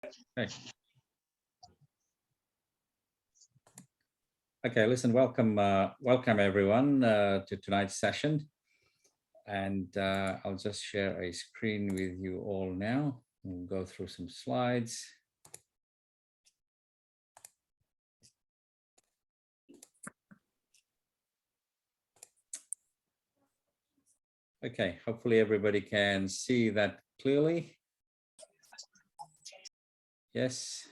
Hey. Okay, listen, welcome everyone to tonight's session. And I'll just share a screen with you all now. We'll go through some slides. Okay, hopefully everybody can see that clearly. Yes.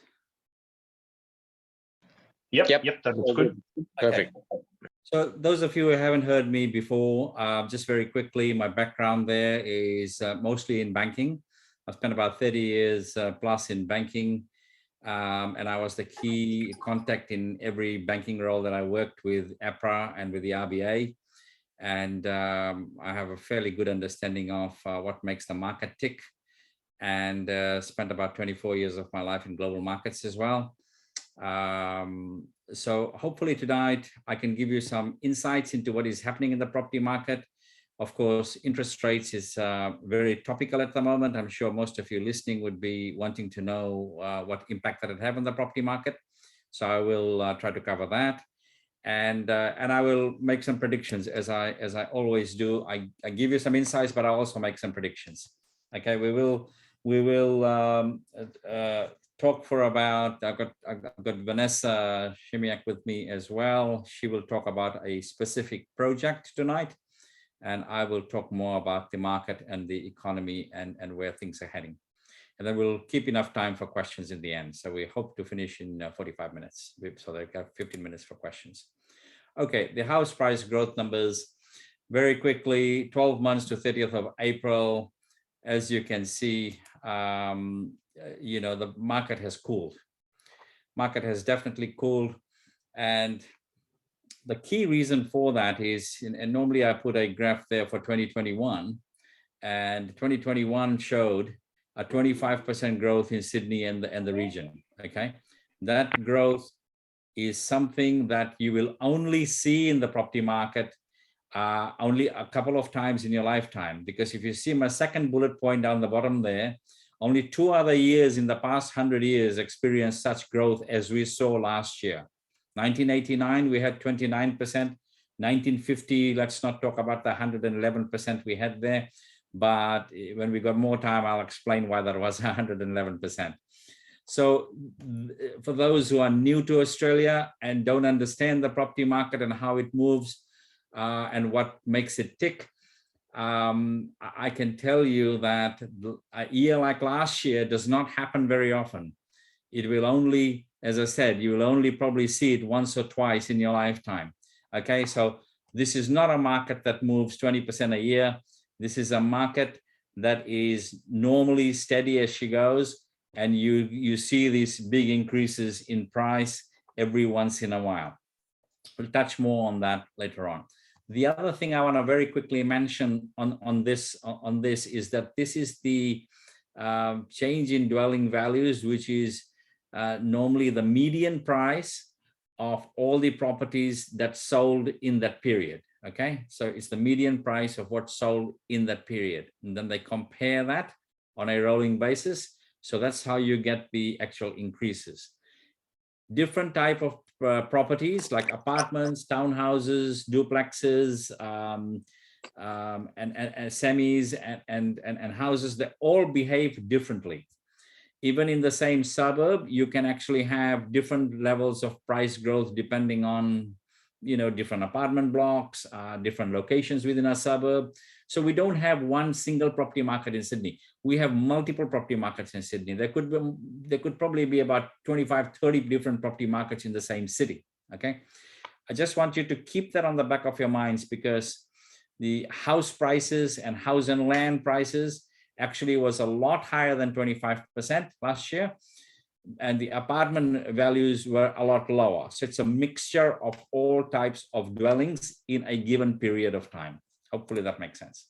Yep, that looks good. Perfect. Okay. So those of you who haven't heard me before, just very quickly, my background there is mostly in banking. I've spent about 30 years plus in banking, and I was the key contact in every banking role that I worked with APRA and with the RBA. And I have a fairly good understanding of what makes the market tick, and spent about 24 years of my life in global markets as well. So hopefully tonight I can give you some insights into what is happening in the property market. Of course, interest rates is very topical at the moment. I'm sure most of you listening would be wanting to know what impact that it have on the property market. So I will try to cover that, and I will make some predictions as I always do. I give you some insights, but I also make some predictions. Okay, we will talk for about, I've got Vanessa Shimiak with me as well. She will talk about a specific project tonight, and I will talk more about the market and the economy and where things are heading. And then we'll keep enough time for questions in the end. So we hope to finish in 45 minutes. So they've got 15 minutes for questions. Okay, the house price growth numbers very quickly, 12 months to 30th of April. As you can see, you know, the market has cooled. Market has definitely cooled. And the key reason for that is, and normally I put a graph there for 2021, and 2021 showed a 25% growth in Sydney and the region, okay? That growth is something that you will only see in the property market only a couple of times in your lifetime, because if you see my second bullet point down the bottom there, only 2 other years in the past 100 years experienced such growth as we saw last year. 1989, we had 29%. 1950, let's not talk about the 111% we had there, but when we got more time, I'll explain why that was 111%. So for those who are new to Australia and don't understand the property market and how it moves and what makes it tick, I can tell you that a year like last year does not happen very often. It will only, as I said, you will only probably see it once or twice in your lifetime. Okay, so this is not a market that moves 20% a year. This is a market that is normally steady as she goes, and you see these big increases in price every once in a while. We'll touch more on that later on. The other thing I want to very quickly mention on this is that this is the change in dwelling values, which is normally the median price of all the properties that sold in that period. Okay, so it's the median price of what sold in that period, and then they compare that on a rolling basis. So that's how you get the actual increases. Different type of properties like apartments, townhouses, duplexes, and semis and houses, they all behave differently. Even in the same suburb, you can actually have different levels of price growth depending on, you know, different apartment blocks, different locations within a suburb. So we don't have one single property market in Sydney. We have multiple property markets in Sydney. There could probably be about 25, 30 different property markets in the same city. Okay, I just want you to keep that on the back of your minds, because the house prices and house and land prices actually was a lot higher than 25% last year, and the apartment values were a lot lower. So it's a mixture of all types of dwellings in a given period of time. Hopefully that makes sense.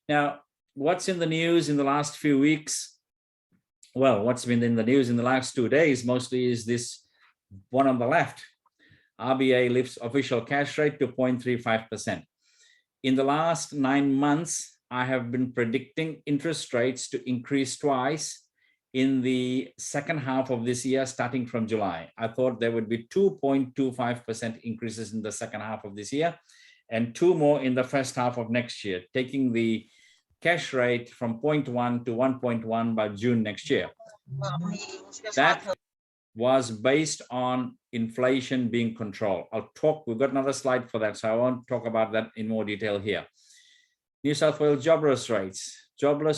Now, what's in the news in the last few weeks? Well, what's been in the news in the last 2 days mostly is this one on the left. RBA lifts official cash rate to 0.35%. In the last 9 months, I have been predicting interest rates to increase twice in the second half of this year, starting from July. I thought there would be 2.25% increases in the second half of this year and 2 more in the first half of next year, taking the cash rate from 0.1 to 1.1 by June next year. That was based on inflation being controlled. We've got another slide for that, so I won't talk about that in more detail here. New South Wales jobless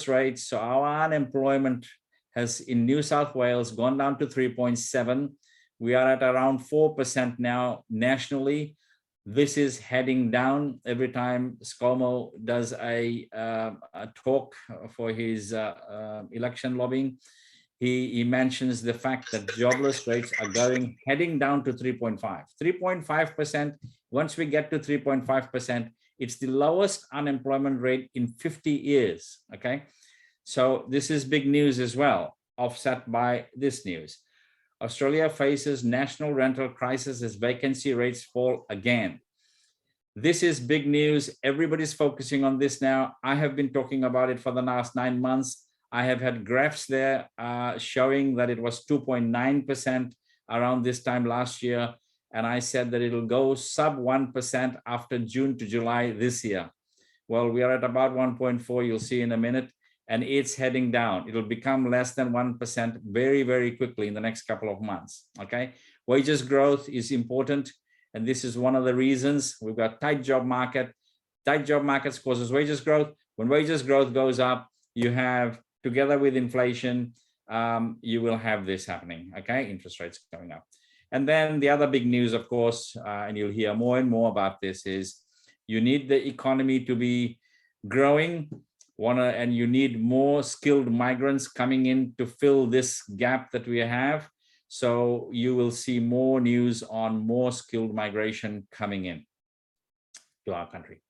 rates. So our unemployment has in New South Wales gone down to 3.7. We are at around 4% now nationally. This is heading down every time ScoMo does a talk for his election lobbying. He mentions the fact that jobless rates are heading down to 3.5. 3.5%, once we get to 3.5%, it's the lowest unemployment rate in 50 years, okay? So this is big news as well, offset by this news. Australia faces national rental crisis as vacancy rates fall again. This is big news. Everybody's focusing on this now. I have been talking about it for the last 9 months. I have had graphs there showing that it was 2.9% around this time last year. And I said that it'll go sub 1% after June to July this year. Well, we are at about 1.4, you'll see in a minute, and it's heading down. It'll become less than 1% very, very quickly in the next couple of months, okay? Wages growth is important, and this is one of the reasons. We've got tight job market. Tight job markets causes wages growth. When wages growth goes up, you have, together with inflation, you will have this happening, okay? Interest rates going up. And then the other big news, of course, and you'll hear more and more about this, is you need the economy to be growing, and you need more skilled migrants coming in to fill this gap that we have. So you will see more news on more skilled migration coming in to our country.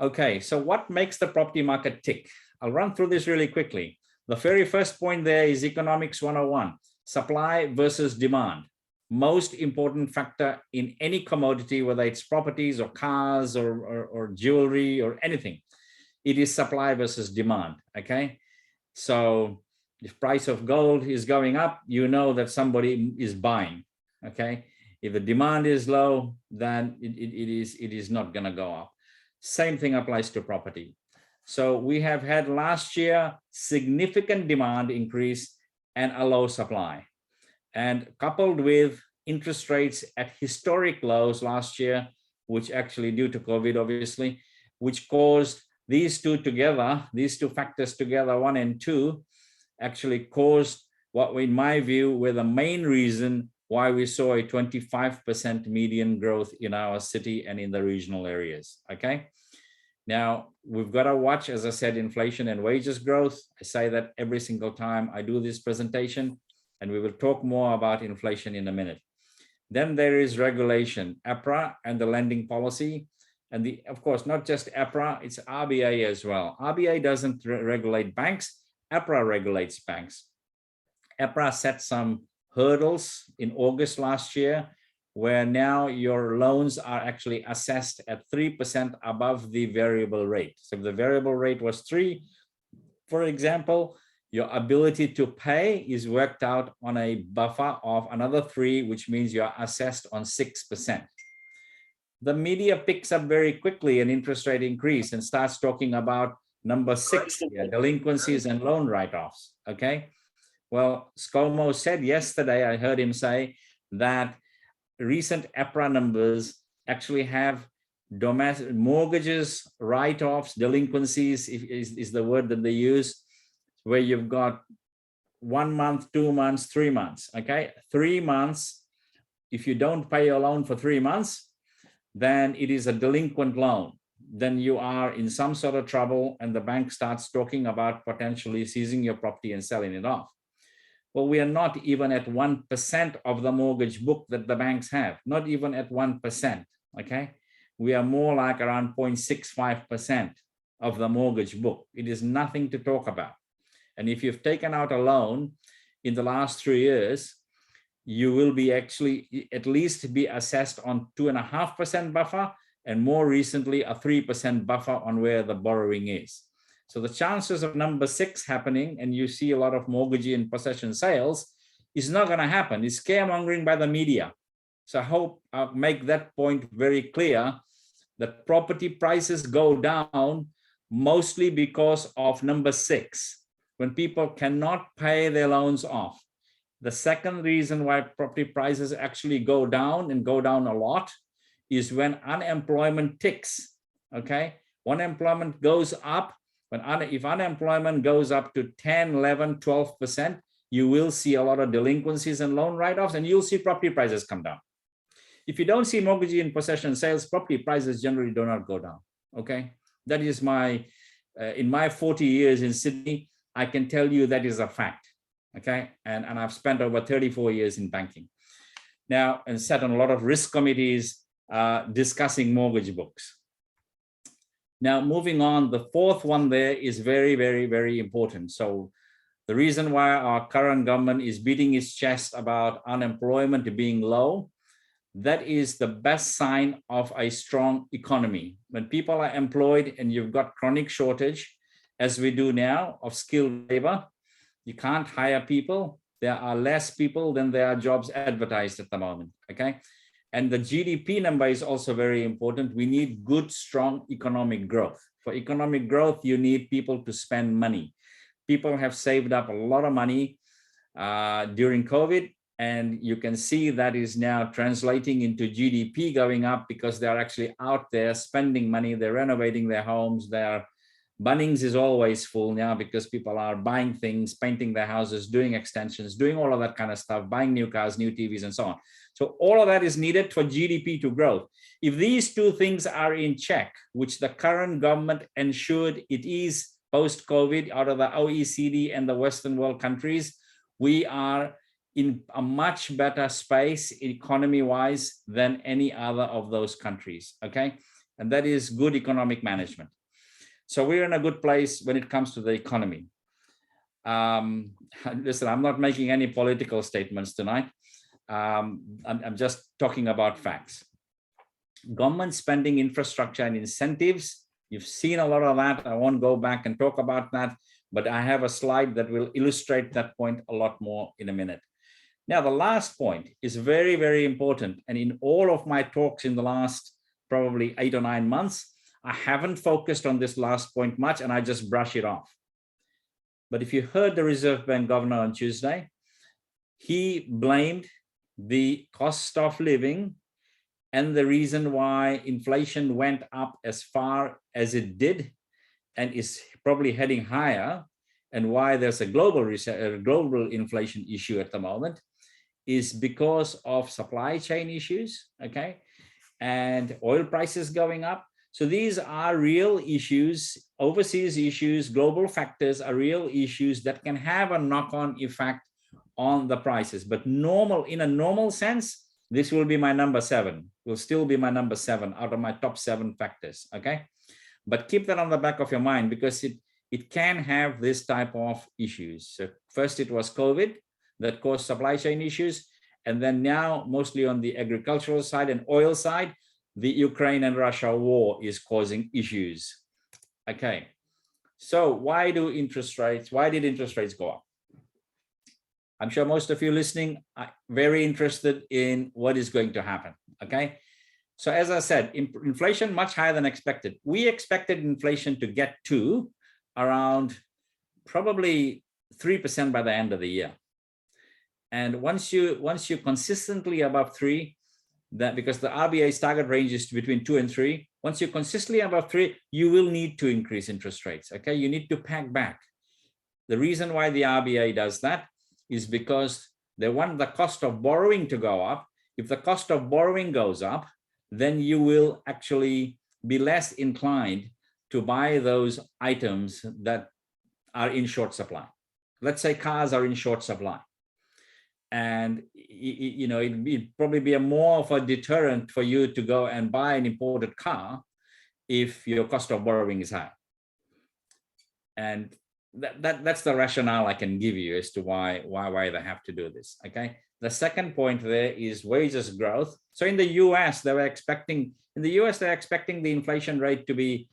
Okay, so what makes the property market tick? I'll run through this really quickly. The very first point there is economics 101. Supply versus demand. Most important factor in any commodity, whether it's properties or cars or jewelry or anything, it is supply versus demand, okay? So if price of gold is going up, you know that somebody is buying, okay? If the demand is low, then it is not gonna go up. Same thing applies to property. So we have had last year significant demand increase and a low supply, and coupled with interest rates at historic lows last year, which actually due to COVID, obviously, which caused these two together, these two factors together, 1 and 2, actually caused what, in my view, were the main reason why we saw a 25% median growth in our city and in the regional areas, okay? Now, we've got to watch, as I said, inflation and wages growth. I say that every single time I do this presentation, and we will talk more about inflation in a minute. Then there is regulation, APRA and the lending policy. And of course, not just APRA, it's RBA as well. RBA doesn't regulate banks, APRA regulates banks. APRA set some hurdles in August last year, where now your loans are actually assessed at 3% above the variable rate. So if the variable rate was 3, for example, your ability to pay is worked out on a buffer of another 3, which means you are assessed on 6%. The media picks up very quickly an interest rate increase and starts talking about number 6, delinquencies and loan write-offs, okay? Well, ScoMo said yesterday, I heard him say that recent APRA numbers actually have domestic mortgages, write-offs, delinquencies is the word that they use, where you've got 1 month, 2 months, 3 months, okay? 3 months, if you don't pay your loan for 3 months, then it is a delinquent loan. Then you are in some sort of trouble and the bank starts talking about potentially seizing your property and selling it off. Well, we are not even at 1% of the mortgage book that the banks have, not even at 1%, okay? We are more like around 0.65% of the mortgage book. It is nothing to talk about. And if you've taken out a loan in the last 3 years, you will be actually at least be assessed on 2.5% buffer, and more recently a 3% buffer on where the borrowing is. So the chances of number 6 happening, and you see a lot of mortgagee in possession sales, is not going to happen. It's scaremongering by the media. So I hope I'll make that point very clear, that property prices go down mostly because of number 6, when people cannot pay their loans off. The second reason why property prices actually go down, and go down a lot, is when unemployment ticks. Okay, when unemployment goes up, if unemployment goes up to 10, 11, 12%, you will see a lot of delinquencies and loan write-offs, and you'll see property prices come down. If you don't see mortgagee in possession sales, property prices generally do not go down. Okay, that is my, in my 40 years in Sydney, I can tell you that is a fact. Okay, and I've spent over 34 years in banking now, and sat on a lot of risk committees discussing mortgage books. Now, moving on, the fourth one there is very, very, very important. So the reason why our current government is beating its chest about unemployment being low, that is the best sign of a strong economy. When people are employed and you've got chronic shortage, as we do now, of skilled labor, you can't hire people. There are less people than there are jobs advertised at the moment, okay? And the GDP number is also very important. We need good, strong economic growth. For economic growth, you need people to spend money. People have saved up a lot of money during COVID, and you can see that is now translating into GDP going up because they're actually out there spending money. They're renovating their homes. Bunnings is always full now because people are buying things, painting their houses, doing extensions, doing all of that kind of stuff, buying new cars, new TVs, and so on. So all of that is needed for GDP to grow. If these two things are in check, which the current government ensured it is post-COVID out of the OECD and the Western world countries, we are in a much better space economy-wise than any other of those countries, okay? And that is good economic management. So we're in a good place when it comes to the economy. Listen, I'm not making any political statements tonight. I'm just talking about facts. Government spending, infrastructure and incentives, you've seen a lot of that. I won't go back and talk about that, but I have a slide that will illustrate that point a lot more in a minute. Now, the last point is very, very important. And in all of my talks in the last probably 8 or 9 months, I haven't focused on this last point much, and I just brush it off. But if you heard the Reserve Bank governor on Tuesday, he blamed the cost of living and the reason why inflation went up as far as it did and is probably heading higher, and why there's a global inflation issue at the moment, is because of supply chain issues, okay, and oil prices going up. So these are real issues, overseas issues, global factors are real issues that can have a knock-on effect on the prices. But in a normal sense, this will be my number 7, will still be my number 7 out of my top 7 factors, okay? But keep that on the back of your mind because it can have this type of issues. So first it was COVID that caused supply chain issues. And then now mostly on the agricultural side and oil side, the Ukraine and Russia war is causing issues. Okay, so why did interest rates go up? I'm sure most of you listening are very interested in what is going to happen, okay? So as I said, inflation much higher than expected. We expected inflation to get to around probably 3% by the end of the year. And once you consistently above 3, that because the RBA's target range is between 2 and 3, once you're consistently above 3, you will need to increase interest rates, okay? You need to pack back. The reason why the RBA does that is because they want the cost of borrowing to go up. If the cost of borrowing goes up, then you will actually be less inclined to buy those items that are in short supply. Let's say cars are in short supply. And you know, it'd probably be more of a deterrent for you to go and buy an imported car if your cost of borrowing is high. And that's the rationale I can give you as to why they have to do this. Okay. The second point there is wages growth. So in the US, they're expecting the inflation rate to be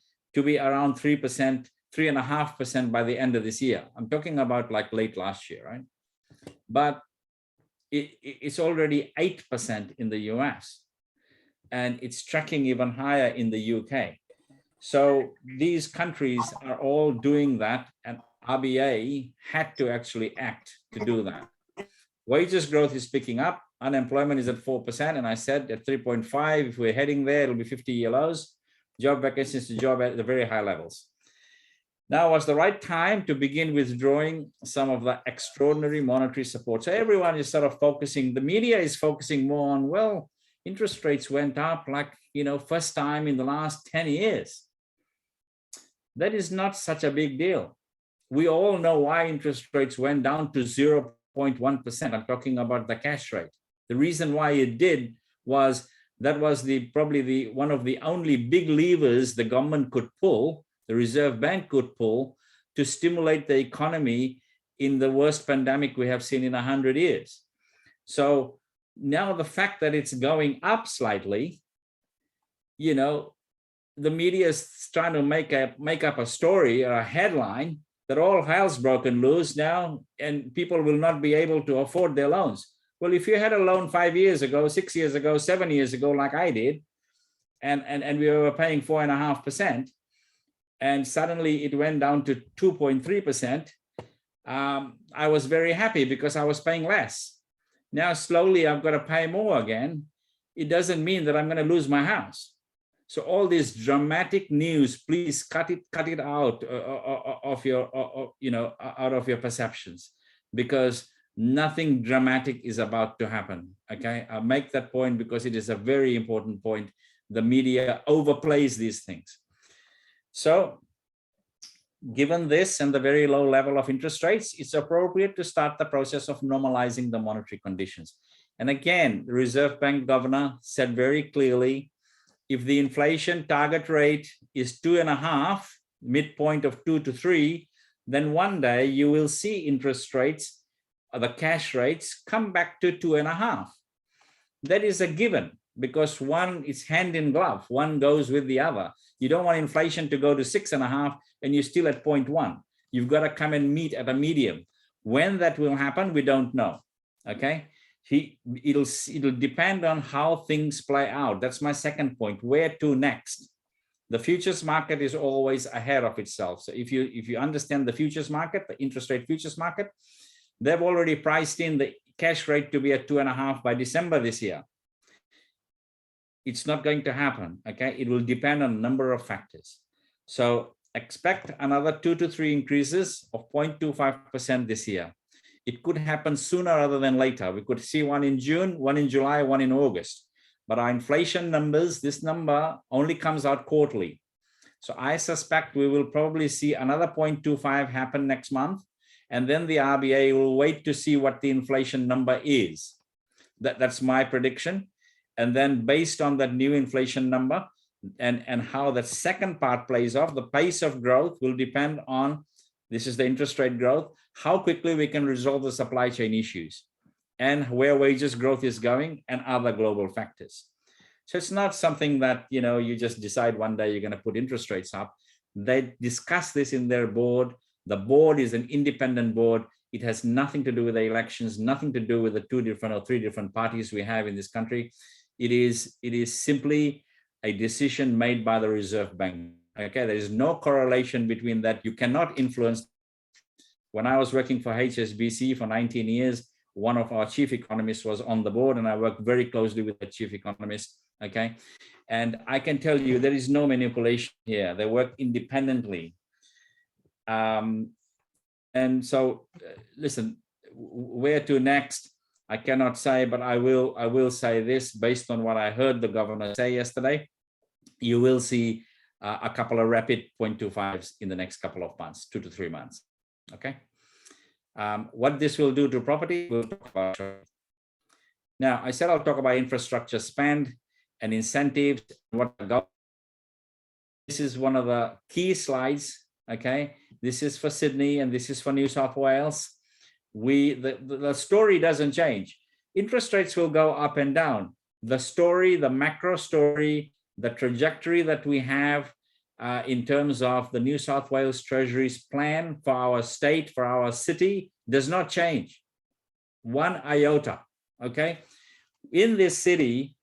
around 3% 3.5% by the end of this year. I'm talking about like late last year, right? But it's already 8% in the US, and it's tracking even higher in the UK. So these countries are all doing that, and RBA had to actually act to do that. Wages growth is picking up. Unemployment is at 4%. And I said at 3.5, if we're heading there, it'll be 50-year lows. Job vacancies to job at the very high levels. Now was the right time to begin withdrawing some of the extraordinary monetary support. So everyone is sort of focusing, the media is focusing more on, well, interest rates went up like, first time in the last 10 years. That is not such a big deal. We all know why interest rates went down to 0.1%. I'm talking about the cash rate. The reason why it did was that was probably one of the only big levers the government could pull, the Reserve Bank could pull, to stimulate the economy in the worst pandemic we have seen in 100 years. So now the fact that it's going up slightly, the media is trying to make up a story or a headline that all hell's broken loose now and people will not be able to afford their loans. Well, if you had a loan 5 years ago, 6 years ago, 7 years ago, like I did, and we were paying 4.5%, and suddenly it went down to 2.3%, I was very happy because I was paying less. Now, slowly, I've got to pay more again. It doesn't mean that I'm going to lose my house. So all this dramatic news, please cut it out of your, out of your perceptions, because nothing dramatic is about to happen. Okay, I'll make that point because it is a very important point. The media overplays these things. So given this and the very low level of interest rates, it's appropriate to start the process of normalizing the monetary conditions. And again, the Reserve Bank governor said very clearly, if the inflation target rate is 2.5, midpoint of 2 to 3, then one day you will see interest rates, the cash rates, come back to 2.5. That is a given, because one is hand in glove, one goes with the other. You don't want inflation to go to 6.5 and you're still at 0.1. You've got to come and meet at a medium. When that will happen, we don't know. Okay. It'll depend on how things play out. That's my second point. Where to next? The futures market is always ahead of itself. So if you understand the futures market, the interest rate futures market, they've already priced in the cash rate to be at 2.5 by December this year. It's not going to happen. Okay, it will depend on a number of factors. So expect another 2 to 3 increases of 0.25% this year. It could happen sooner rather than later. We could see one in June, one in July, one in August. But our inflation numbers, this number only comes out quarterly. So I suspect we will probably see another 0.25 happen next month. And then the RBA will wait to see what the inflation number is. That's my prediction. And then based on that new inflation number and how the second part plays off, the pace of growth will depend on, this is the interest rate growth, how quickly we can resolve the supply chain issues and where wages growth is going and other global factors. So it's not something that, you just decide one day you're going to put interest rates up. They discuss this in their board. The board is an independent board. It has nothing to do with the elections, nothing to do with the 2 different or 3 different parties we have in this country. It is simply a decision made by the Reserve Bank. Okay, there is no correlation between that. You cannot influence. When I was working for HSBC for 19 years, one of our chief economists was on the board, and I worked very closely with the chief economist. Okay, and I can tell you there is no manipulation here. They work independently. And so, listen, where to next? I cannot say, but I will say this based on what I heard the governor say yesterday. You will see a couple of rapid 0.25s in the next couple of months, 2 to 3 months. Okay. What this will do to property, we'll talk about. Now, I said I'll talk about infrastructure spend and incentives. This is one of the key slides. Okay, this is for Sydney and this is for New South Wales. The story doesn't change. Interest rates will go up and down. The story, the macro story, the trajectory that we have in terms of the New South Wales Treasury's plan for our state, for our city, does not change one iota, okay? In this city,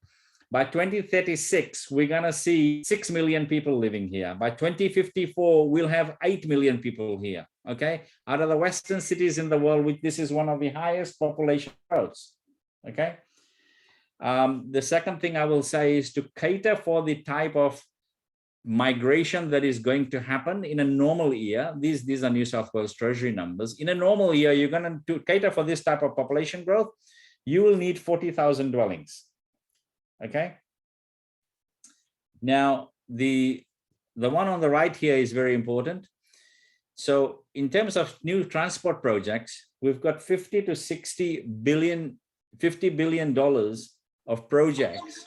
by 2036, we're gonna see 6 million people living here. By 2054, we'll have 8 million people here, okay? Out of the Western cities in the world, which this is one of the highest population growths, okay? The second thing I will say is to cater for the type of migration that is going to happen in a normal year. These are New South Wales Treasury numbers. In a normal year, you're going to cater for this type of population growth. You will need 40,000 dwellings. Okay. Now, the one on the right here is very important. So in terms of new transport projects, we've got 50 to 60 billion, $50 billion of projects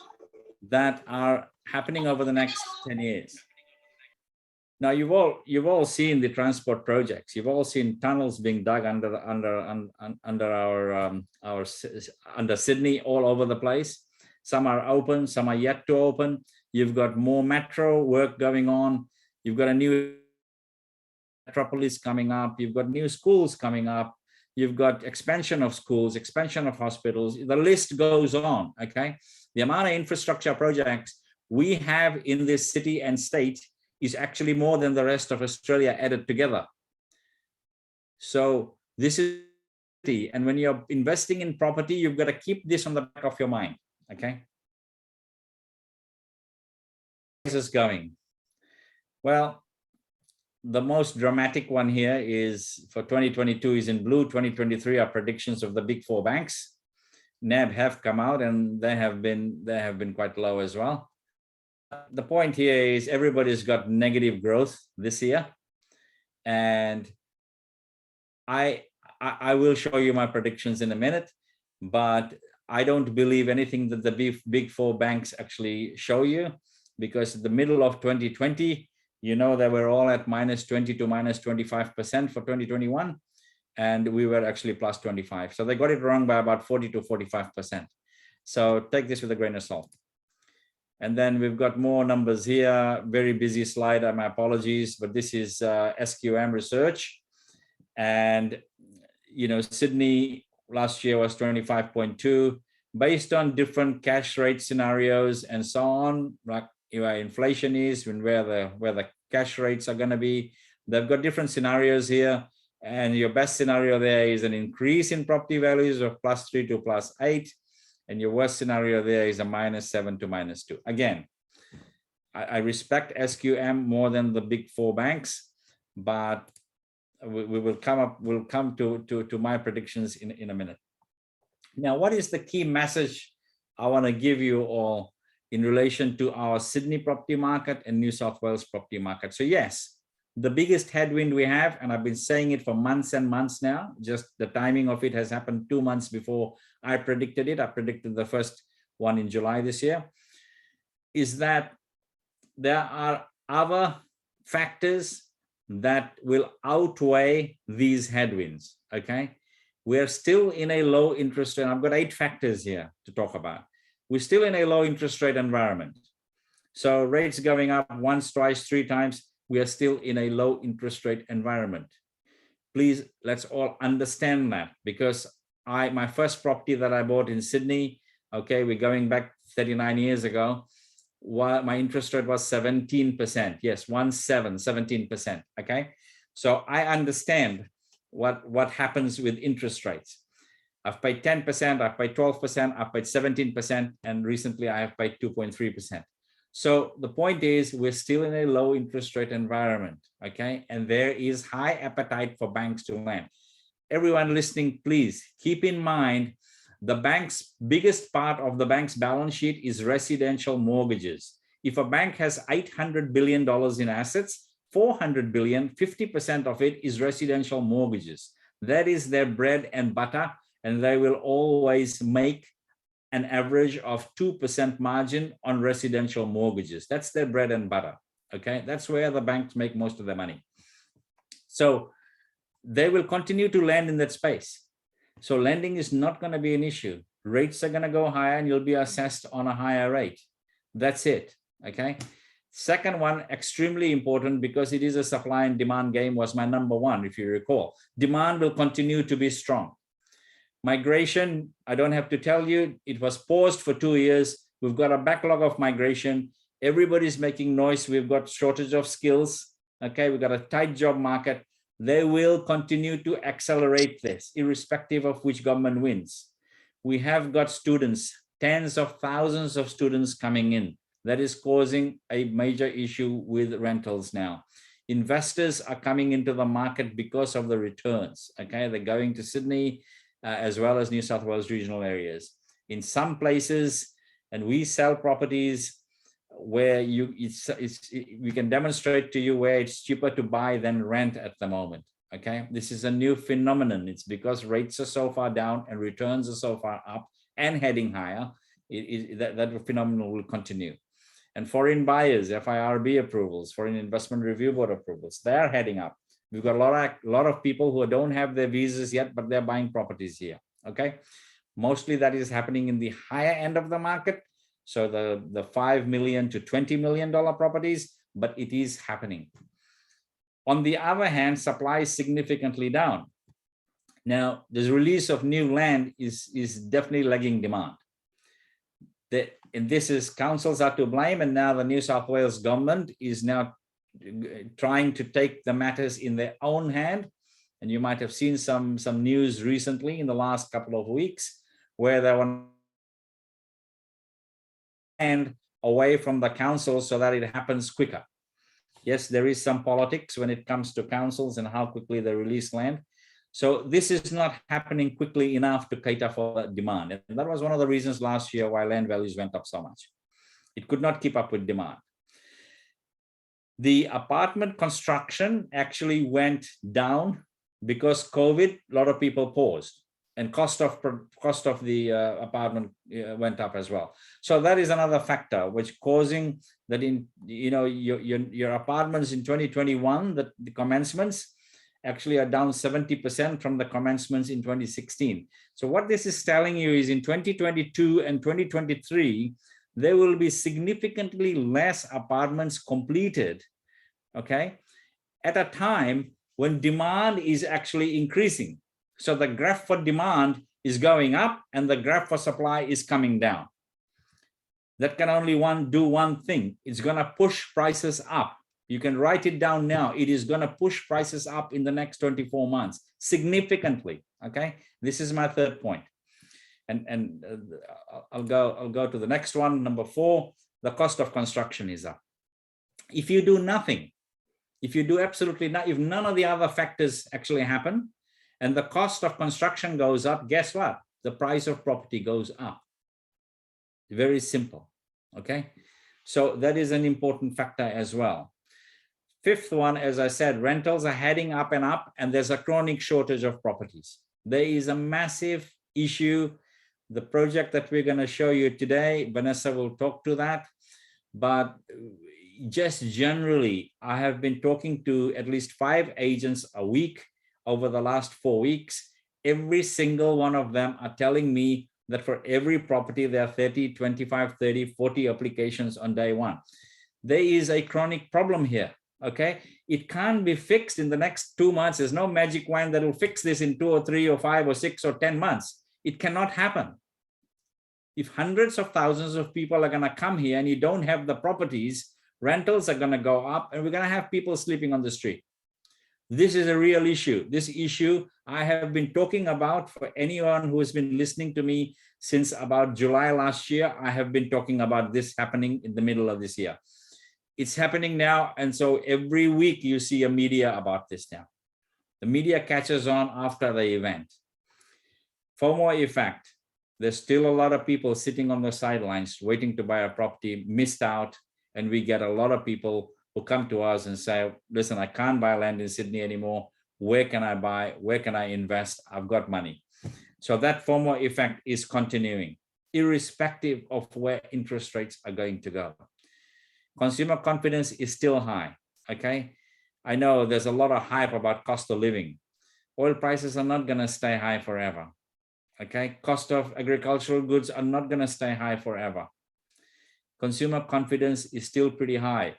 that are happening over the next 10 years. Now you've all seen the transport projects. You've all seen tunnels being dug under Sydney, all over the place. Some are open, some are yet to open. You've got more metro work going on. You've got a new metropolis coming up. You've got new schools coming up. You've got expansion of schools, expansion of hospitals. The list goes on, okay? The amount of infrastructure projects we have in this city and state is actually more than the rest of Australia added together. So this is, and when you're investing in property, you've got to keep this on the back of your mind, okay? Where's this going? Well, the most dramatic one here is for 2022 is in blue. 2023 are predictions of the big four banks. NAB have come out and they have been quite low as well. The point here is everybody's got negative growth this year, and I will show you my predictions in a minute, but I don't believe anything that the big four banks actually show you, because at the middle of 2020, you know, they were all at -20 to -25% for 2021, and we were actually +25. So they got it wrong by about 40 to 45%. So take this with a grain of salt. And then we've got more numbers here. Very busy slide, my apologies, but this is SQM research. And, you know, Sydney last year was 25.2, based on different cash rate scenarios and so on, like where inflation is and where the cash rates are going to be. They've got different scenarios here. And your best scenario there is an increase in property values of +3 to +8. And your worst scenario there is a -7 to -2. Again, I respect SQM more than the big four banks, but we'll come to my predictions in a minute. Now, what is the key message I want to give you all in relation to our Sydney property market and New South Wales property market? So yes, the biggest headwind we have, and I've been saying it for months and months now, just the timing of it has happened 2 months before I predicted it. I predicted the first one in July this year, is that there are other factors that will outweigh these headwinds, okay? We're still in a low interest rate. I've got 8 factors here to talk about. We're still in a low interest rate environment. So rates going up once, twice, 3 times, we are still in a low interest rate environment. Please, let's all understand that, because my first property that I bought in Sydney, okay, we're going back 39 years ago, my interest rate was 17%. Yes, 17%, okay? So I understand what happens with interest rates. I've paid 10%, I've paid 12%, I've paid 17%, and recently I have paid 2.3%. So the point is, we're still in a low interest rate environment, okay? And there is high appetite for banks to lend. Everyone listening, please keep in mind, the bank's biggest part of the bank's balance sheet is residential mortgages. If a bank has $800 billion in assets, 400 billion, 50% of it is residential mortgages. That is their bread and butter, and they will always make an average of 2% margin on residential mortgages. That's their bread and butter, okay? That's where the banks make most of their money. So they will continue to lend in that space. So lending is not going to be an issue. Rates are going to go higher and you'll be assessed on a higher rate. That's it, okay? Second one, extremely important because it is a supply and demand game, was my number one, if you recall. Demand will continue to be strong. Migration, I don't have to tell you, it was paused for 2 years. We've got a backlog of migration. Everybody's making noise. We've got shortage of skills. Okay, we've got a tight job market. They will continue to accelerate this, irrespective of which government wins. We have got students, tens of thousands of students coming in. That is causing a major issue with rentals now. Investors are coming into the market because of the returns. Okay, they're going to Sydney as well as New South Wales regional areas. In some places, and we sell properties where we can demonstrate to you where it's cheaper to buy than rent at the moment. Okay, this is a new phenomenon. It's because rates are so far down and returns are so far up and heading higher. That phenomenon will continue. And foreign buyers, FIRB approvals, foreign investment review board approvals, they are heading up. We've got a lot of people who don't have their visas yet, but they're buying properties here. Okay, mostly that is happening in the higher end of the market. So the $5 million to $20 million properties, but it is happening. On the other hand, supply is significantly down. Now, the release of new land is definitely lagging demand. And this is councils are to blame, and now the New South Wales government is now trying to take the matters in their own hand. And you might have seen some news recently in the last couple of weeks where they were and away from the council so that it happens quicker. Yes, there is some politics when it comes to councils and how quickly they release land. So this is not happening quickly enough to cater for demand. And that was one of the reasons last year why land values went up so much. It could not keep up with demand. The apartment construction actually went down because COVID, a lot of people paused. And cost of the apartment went up as well. So that is another factor which causing that your apartments in 2021, that the commencements actually are down 70% from the commencements in 2016. So what this is telling you is in 2022 and 2023, there will be significantly less apartments completed, okay, at a time when demand is actually increasing. So the graph for demand is going up and the graph for supply is coming down. That can only do one thing. It's going to push prices up. You can write it down now. It is going to push prices up in the next 24 months significantly. Okay, this is my third point. And I'll go to the next one. Number 4, the cost of construction is up. If you do nothing, if you do absolutely nothing, if none of the other factors actually happen, and the cost of construction goes up, guess what? The price of property goes up. Very simple, okay? So that is an important factor as well. Fifth one, as I said, rentals are heading up and up, and there's a chronic shortage of properties. There is a massive issue. The project that we're going to show you today, Vanessa will talk to that. But just generally, I have been talking to at least 5 agents a week over the last 4 weeks. Every single one of them are telling me that for every property, there are 30, 25, 30, 40 applications on day one. There is a chronic problem here, okay? It can't be fixed in the next 2 months. There's no magic wand that will fix this in 2 or 3 or 5 or 6 or 10 months. It cannot happen. If hundreds of thousands of people are gonna come here and you don't have the properties, rentals are gonna go up and we're gonna have people sleeping on the street. This is a real issue. This issue I have been talking about for anyone who has been listening to me since about July last year. I have been talking about this happening in the middle of this year. It's happening now. And so every week you see a media about this now. The media catches on after the event. FOMO effect. There's still a lot of people sitting on the sidelines waiting to buy a property, missed out. And we get a lot of people who come to us and say, listen, I can't buy land in Sydney anymore. Where can I buy? Where can I invest? I've got money. So that FOMO effect is continuing, irrespective of where interest rates are going to go. Consumer confidence is still high, okay? I know there's a lot of hype about cost of living. Oil prices are not gonna stay high forever, okay? Cost of agricultural goods are not gonna stay high forever. Consumer confidence is still pretty high.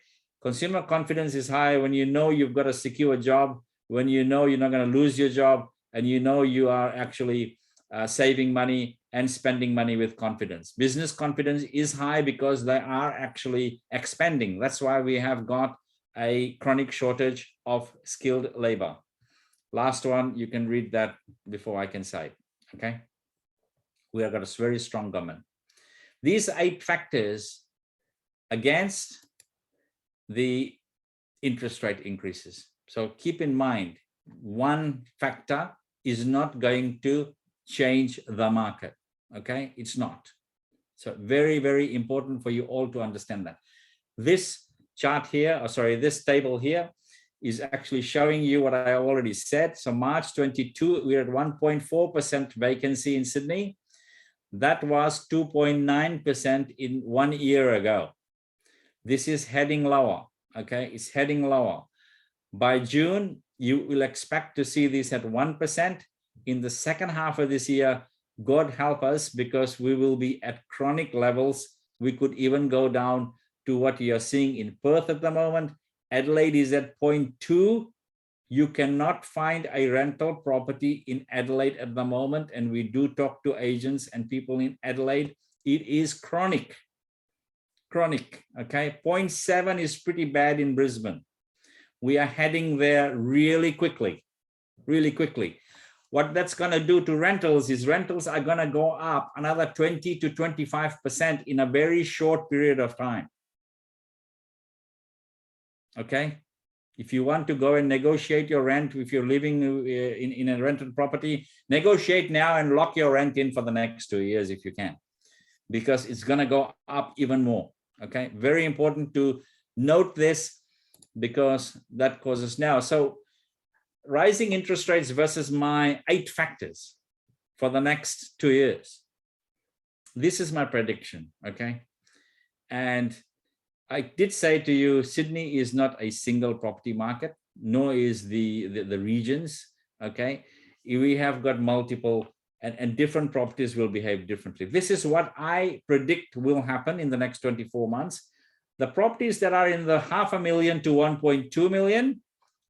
Consumer confidence is high when you know you've got a secure job, when you know you're not going to lose your job, and you know you are actually saving money and spending money with confidence. Business confidence is high because they are actually expanding. That's why we have got a chronic shortage of skilled labor. Last one, you can read that before I can say it, okay? We have got a very strong government. These 8 factors against the interest rate increases. So keep in mind, one factor is not going to change the market, okay? It's not. So very, very important for you all to understand that. This chart here, or sorry, this table here is actually showing you what I already said. So March 22, we're at 1.4% vacancy in Sydney. That was 2.9% in 1 year ago. This is heading lower, okay? It's heading lower. By June, you will expect to see this at 1%. In the second half of this year, God help us, because we will be at chronic levels. We could even go down to what you're seeing in Perth at the moment. Adelaide is at 0.2. You cannot find a rental property in Adelaide at the moment. And we do talk to agents and people in Adelaide. It is chronic, okay? 0.7 is pretty bad in Brisbane. We are heading there really quickly. What that's going to do to rentals is rentals are going to go up another 20 to 25% in a very short period of time. Okay? If you want to go and negotiate your rent, if you're living in a rented property, negotiate now and lock your rent in for the next 2 years if you can, because it's going to go up even more. Okay? Very important to note this, because that causes now. So rising interest rates versus my 8 factors for the next 2 years. This is my prediction, okay? And I did say to you, Sydney is not a single property market, nor is the regions, okay? We have got multiple, and different properties will behave differently. This is what I predict will happen in the next 24 months. The properties that are in the $500,000 to 1.2 million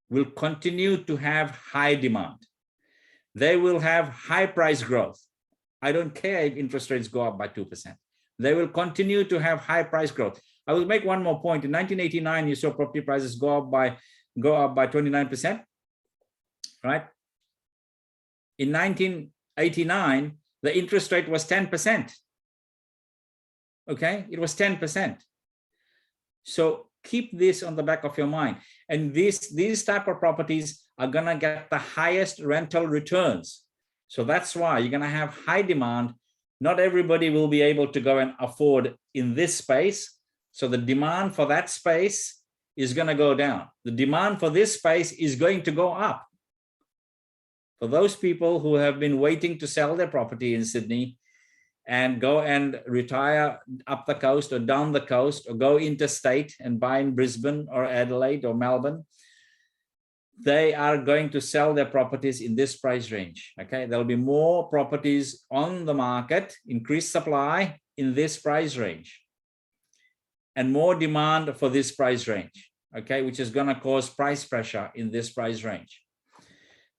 will continue to have high demand. They will have high price growth. I don't care if interest rates go up by 2%. They will continue to have high price growth. I will make one more point. In 1989, you saw property prices go up by 29%, right? In 1989, the interest rate was 10%. Okay, it was 10%. So keep this on the back of your mind. And these type of properties are gonna get the highest rental returns. So that's why you're gonna have high demand. Not everybody will be able to go and afford in this space. So the demand for that space is gonna go down. The demand for this space is going to go up. For those people who have been waiting to sell their property in Sydney and go and retire up the coast or down the coast, or go interstate and buy in Brisbane or Adelaide or Melbourne, they are going to sell their properties in this price range, okay? There'll be more properties on the market, increased supply in this price range, and more demand for this price range, okay? Which is gonna cause price pressure in this price range.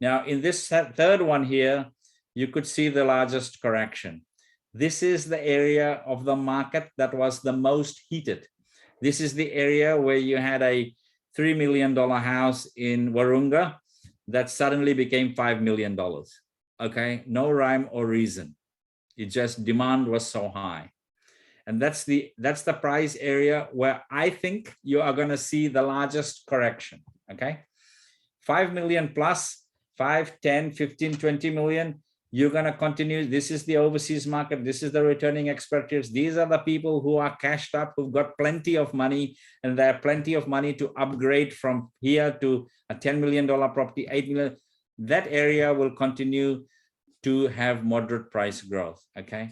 Now, in this third one here, you could see the largest correction. This is the area of the market that was the most heated. This is the area where you had a $3 million house in Warunga that suddenly became $5 million. Okay, no rhyme or reason. It just, demand was so high. And that's the price area where I think you are going to see the largest correction. Okay, 5 million plus, 5, 10, 15, 20 million. You're going to continue. This is the overseas market. This is the returning experts. These are the people who are cashed up, who've got plenty of money, and they have plenty of money to upgrade from here to a $10 million property, 8 million. That area will continue to have moderate price growth. Okay.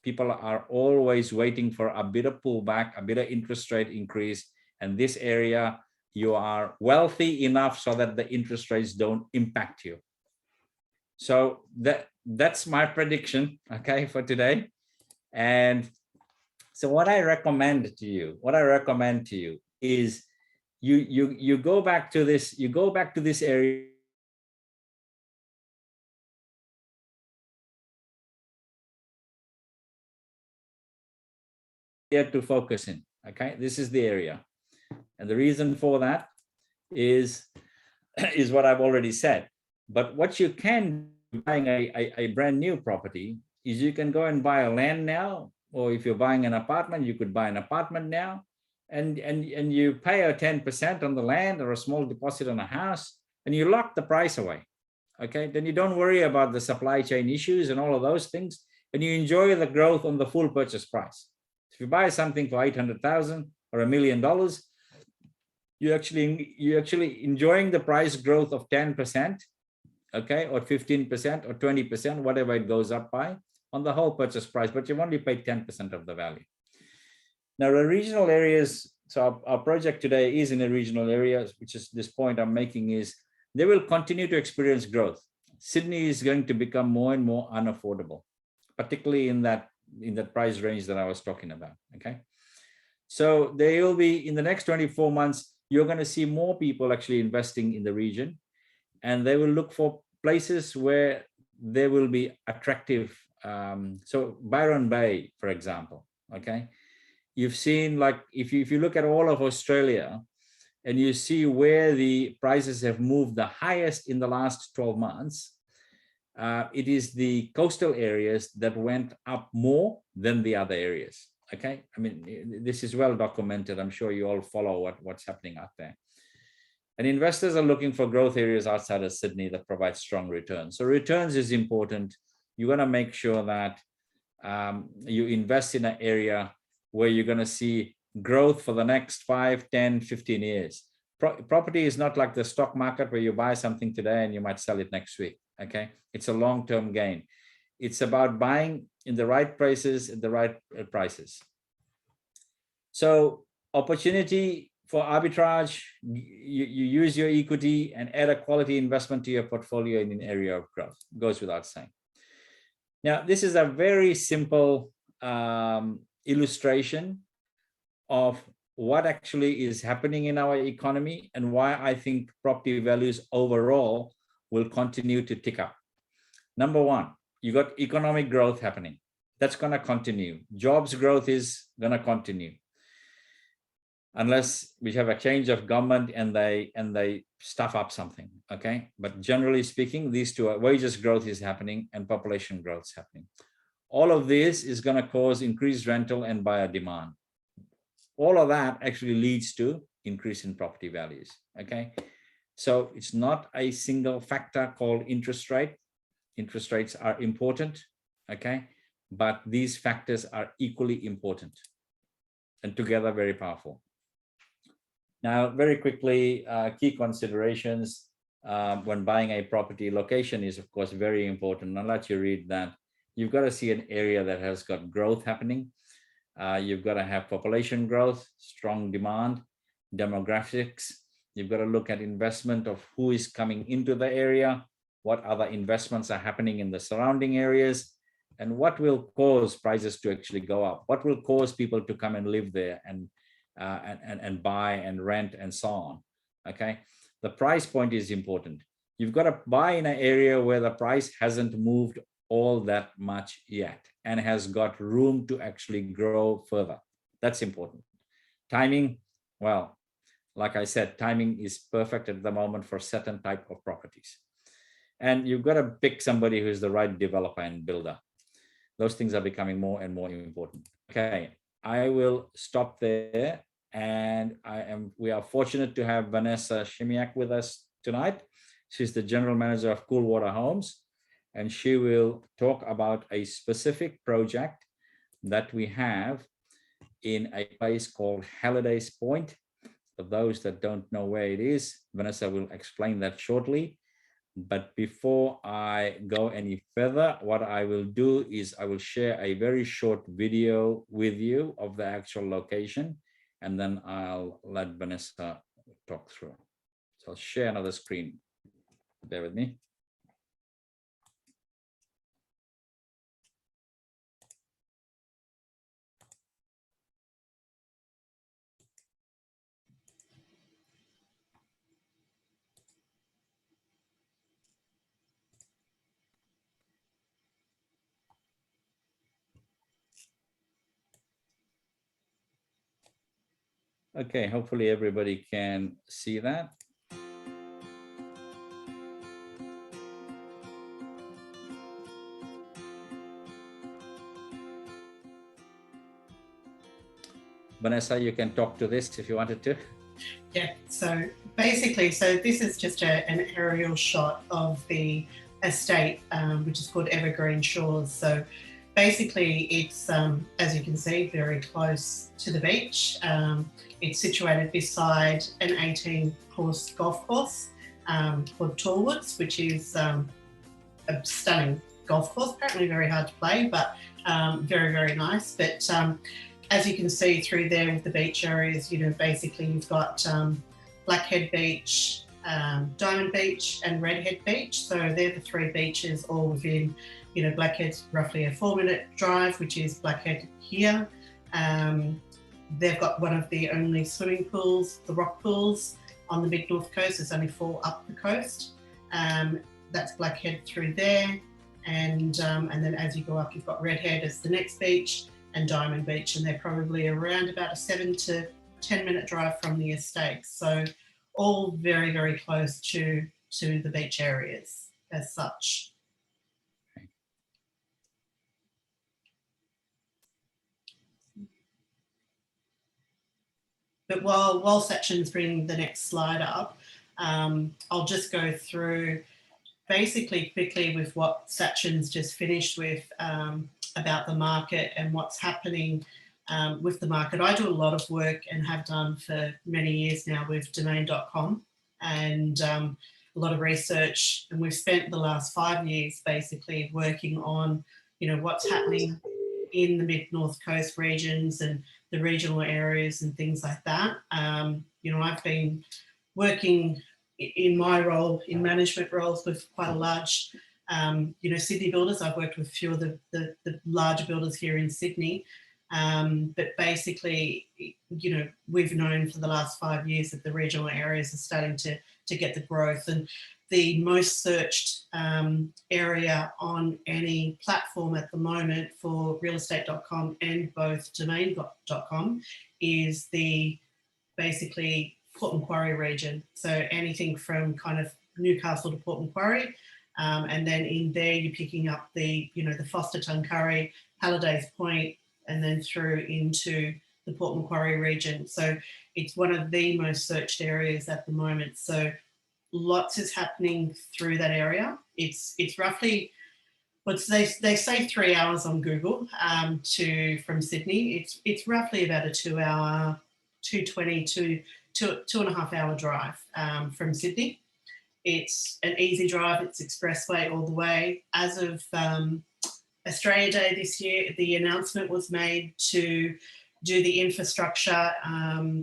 People are always waiting for a bit of pullback, a bit of interest rate increase. And this area, you are wealthy enough so that the interest rates don't impact you. So that's my prediction, okay, for today. And so what I recommend to you is you go back to this, area to focus in. Okay, this is the area, and the reason for that is is what I've already said. But what you can do buying a brand new property is you can go and buy a land now, or if you're buying an apartment, you could buy an apartment now, and you pay a 10% on the land or a small deposit on a house, and you lock the price away. Okay, then you don't worry about the supply chain issues and all of those things, and you enjoy the growth on the full purchase price. If you buy something for 800,000 or $1 million, you're actually enjoying the price growth of 10%, okay, or 15% or 20%, whatever it goes up by on the whole purchase price, but you've only paid 10% of the value. Now, the regional areas, so our project today is in a regional area, which is this point I'm making is they will continue to experience growth. Sydney is going to become more and more unaffordable, particularly in that price range that I was talking about, okay? So there will be, in the next 24 months, you're going to see more people actually investing in the region, and they will look for places where there will be attractive. So Byron Bay, for example, okay? You've seen, like, if you look at all of Australia and you see where the prices have moved the highest in the last 12 months, it is the coastal areas that went up more than the other areas. Okay, I mean, this is well documented. I'm sure you all follow what's happening out there. And investors are looking for growth areas outside of Sydney that provide strong returns. So returns is important. You want to make sure that you invest in an area where you're going to see growth for the next 5, 10, 15 years. Property is not like the stock market where you buy something today and you might sell it next week. Okay, it's a long-term gain. It's about buying in the right places at the right prices. So opportunity for arbitrage, you use your equity and add a quality investment to your portfolio in an area of growth. Goes without saying. Now, this is a very simple illustration of what actually is happening in our economy and why I think property values overall will continue to tick up. Number one, you got economic growth happening. That's going to continue. Jobs growth is going to continue. Unless we have a change of government and they stuff up something, okay? But generally speaking, these two are wages growth is happening and population growth is happening. All of this is going to cause increased rental and buyer demand. All of that actually leads to increase in property values, okay? So it's not a single factor called interest rate. Interest rates are important, okay? But these factors are equally important and together very powerful. Now, very quickly, key considerations when buying a property. Location is, of course, very important. I'll let you read that. You've got to see an area that has got growth happening. You've got to have population growth, strong demand, demographics. You've got to look at investment of who is coming into the area, what other investments are happening in the surrounding areas, and what will cause prices to actually go up. What will cause people to come and live there and buy and rent and so on, okay? The price point is important. You've got to buy in an area where the price hasn't moved all that much yet and has got room to actually grow further. That's important. Timing, well, like I said, timing is perfect at the moment for certain type of properties. And you've got to pick somebody who's the right developer and builder. Those things are becoming more and more important. Okay, I will stop there. And we are fortunate to have Vanessa Shimiak with us tonight. She's the general manager of Coolwater Homes, and she will talk about a specific project that we have in a place called Halliday's Point. For those that don't know where it is, Vanessa will explain that shortly. But before I go any further, what I will do is I will share a very short video with you of the actual location, and then I'll let Vanessa talk through. So I'll share another screen. Bear with me. Okay, hopefully everybody can see that. Vanessa, you can talk to this if you wanted to. Yeah, so basically, this is just an aerial shot of the estate, which is called Evergreen Shores. So basically it's, as you can see, very close to the beach. It's situated beside an 18-course golf course called Tallwood, which is a stunning golf course, apparently very hard to play, but very, very nice. But as you can see through there with the beach areas, you know, basically you've got Blackhead Beach, Diamond Beach and Redhead Beach. So they're the three beaches all within, you know, Blackhead's roughly a 4-minute drive, which is Blackhead here. They've got one of the only swimming pools, the rock pools on the mid north coast. There's only 4 up the coast. That's Blackhead through there. And then as you go up, you've got Redhead as the next beach, and Diamond Beach, and they're probably around about a 7 to 10-minute drive from the estate. So all very, very close to the beach areas as such. But while Sachin's bringing the next slide up, I'll just go through basically quickly with what Sachin's just finished with about the market and what's happening with the market. I do a lot of work and have done for many years now with domain.com and a lot of research, and we've spent the last 5 years basically working on, you know, what's happening in the mid-north coast regions and the regional areas and things like that. You know, I've been working in my role, in management roles with quite a large, you know, Sydney builders. I've worked with a few of the larger builders here in Sydney. But basically, you know, we've known for the last 5 years that the regional areas are starting to get the growth. And the most searched area on any platform at the moment for realestate.com and both domain.com is the basically Port Macquarie region. So anything from kind of Newcastle to Port Macquarie. And then in there, you're picking up the, you know, the Forster, Tuncurry, Halliday's Point, and then through into the Port Macquarie region. So it's one of the most searched areas at the moment. So lots is happening through that area. It's roughly, they say 3 hours on Google from Sydney. It's roughly about a 2 hour, 2:20 to 2.5 hour drive from Sydney. It's an easy drive. It's expressway all the way. As of Australia Day this year, the announcement was made to do the infrastructure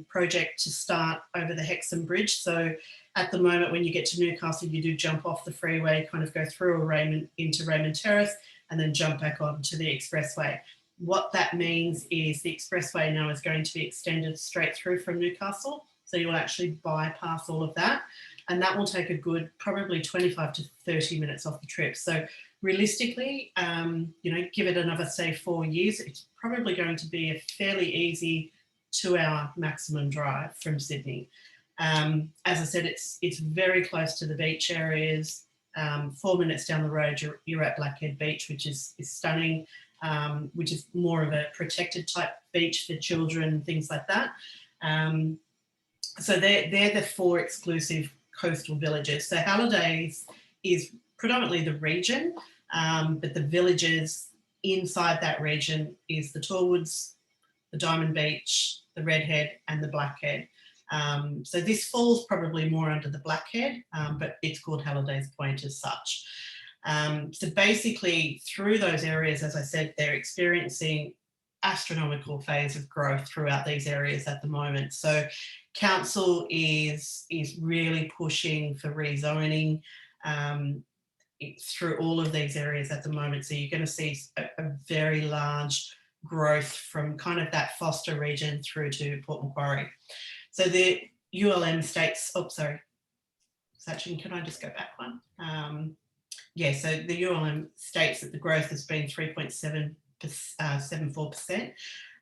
project to start over the Hexham Bridge. So at the moment, when you get to Newcastle, you do jump off the freeway, kind of go through into Raymond Terrace, and then jump back onto the expressway. What that means is the expressway now is going to be extended straight through from Newcastle. So you'll actually bypass all of that. And that will take a good probably 25 to 30 minutes off the trip. So realistically, you know, give it another, say, 4 years, it's probably going to be a fairly easy 2 hour maximum drive from Sydney. As I said, it's very close to the beach areas. 4 minutes down the road, you're at Blackhead Beach, which is stunning, which is more of a protected type beach for children, things like that. So they're the 4 exclusive coastal villages. So Halliday's is predominantly the region, but the villages inside that region is the Tallwoods, the Diamond Beach, the Redhead and the Blackhead. So this falls probably more under the Blackhead, but it's called Halliday's Point as such. So basically through those areas, as I said, they're experiencing astronomical phase of growth throughout these areas at the moment. So council is really pushing for rezoning through all of these areas at the moment. So you're going to see a very large growth from kind of that Forster region through to Port Macquarie. So the ULM states, oh, sorry, Sachin, can I just go back one? Yeah, so the ULM states that the growth has been 3.7% 74%.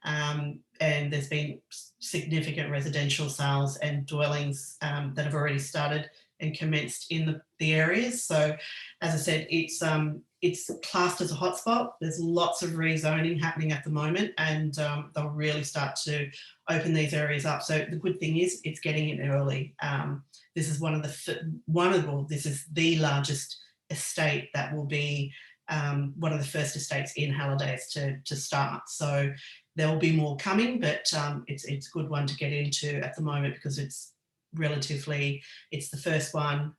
And there's been significant residential sales and dwellings that have already started and commenced in the areas. So, as I said, it's classed as a hotspot. There's lots of rezoning happening at the moment, and they'll really start to open these areas up. So the good thing is it's getting in early. This is this is the largest estate that will be one of the first estates in Hallidays to start. So there will be more coming, but it's a good one to get into at the moment because it's the first one.